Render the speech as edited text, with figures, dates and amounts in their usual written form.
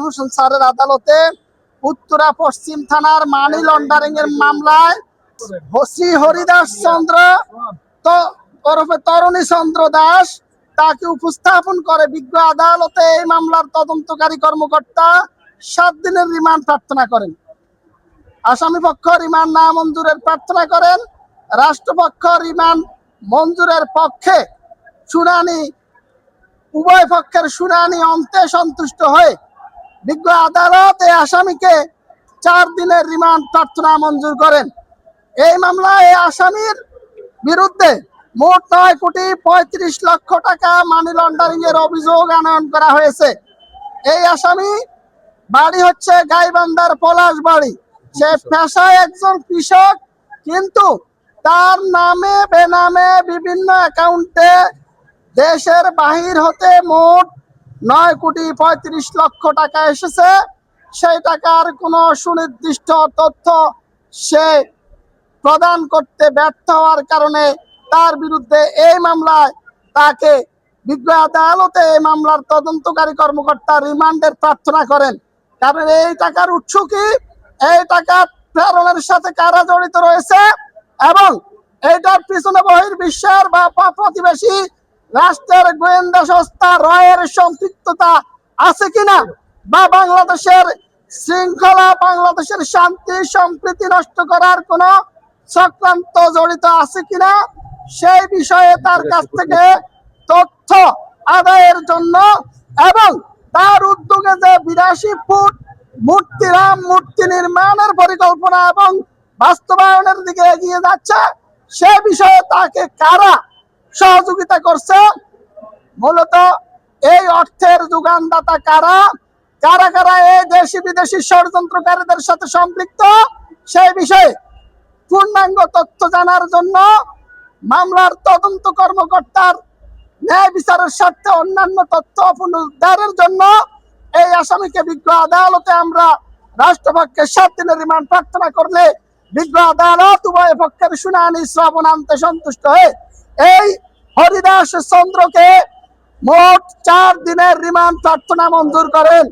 হোসেন স্যারের আদালতে উত্তরা পশ্চিম থানার মানি লন্ডারিং এর মামলায় শ্রী হরিদাস চন্দ্র ওরফে তরুণী চন্দ্র দাস তাকে উপস্থাপন করে বিজ্ঞ আদালতে এই মামলার তদন্তকারী কর্মকর্তা 7 দিনের রিমান্ড প্রার্থনা করেন। আসামি পক্ষ রিমান্ড না মঞ্জুরের প্রার্থনা করেন। রাষ্ট্রপক্ষ রিমান্ড মঞ্জুরের পক্ষে শুনানি উভয় পক্ষের শুনানি অন্তে সন্তুষ্ট হয়ে বিজ্ঞ আদালত এই আসামিকে 4 দিনের রিমান্ড প্রার্থনা মঞ্জুর করেন। এই মামলায় এই আসামির বিরুদ্ধে মোট 9,35,00,000 টাকা মানি লন্ডারিং এর অভিযোগ আনয়ন করা হয়েছে। এই আসামি বাড়ি হচ্ছে গাইবান্ধার পলাশ বাড়ি। সে পেশায় একজন কৃষক, কিন্তু তার নামে বেনামে বিভিন্ন অ্যাকাউন্টে দেশের বাহির হতে মোট 9,35,00,000 টাকা এসেছে। সেই টাকার কোনো সুনির্দিষ্ট তথ্য সে প্রদান করতে ব্যর্থ হওয়ার কারণে তার বিরুদ্ধে এই মামলায় তাকে বিজ্ঞ আদালতে এই মামলার তদন্তকারী কর্মকর্তা রিমান্ডের প্রার্থনা করেন। কারণ এই টাকার উৎস কি, এই টাকা প্রেরণের সাথে কারা জড়িত রয়েছে এবং এইটার পিছনে বহির্বিশ্বের বা প্রতিবেশী রাষ্ট্রের গোয়েন্দা সংস্থা রয়ের সম্পৃক্ততা আছে কিনা, বা বাংলাদেশের শৃঙ্খলা, বাংলাদেশের শান্তি সম্প্রীতি নষ্ট করার কোন চক্রান্ত জড়িত আছে কিনা, সেই বিষয়ে তার কাছ থেকে তথ্য আদায়ের জন্য এবং তার উদ্যোগে যে 82 ফুট মূর্তি নির্মাণের পরিকল্পনা এবং বাস্তবায়নের দিকে এগিয়ে যাচ্ছে, সে বিষয়ে তাকে কারা সহযোগিতা করছে, মূলত এই অর্থের যোগানদাতা কারা, কারা কারা এই দেশি বিদেশি ষড়যন্ত্রকারীদের সাথে সম্পৃক্ত, সেই বিষয়ে পূর্ণাঙ্গ তথ্য জানার জন্য মামলার তদন্ত কর্মকর্তার ন্যায় বিচারের স্বার্থে অন্যান্য তথ্য পুনরুদ্ধারের জন্য এই আসামিকে বিজ্ঞ আদালতে আমরা রাষ্ট্রপক্ষে 7 দিনের রিমান্ড প্রার্থনা করলে বিজ্ঞ আদালত উভয় পক্ষের শুনানি শ্রবণ আনতে সন্তুষ্ট হয়ে এই হরিদাস চন্দ্রকে মোট 4 দিনের রিমান্ড প্রার্থনা মঞ্জুর করেন।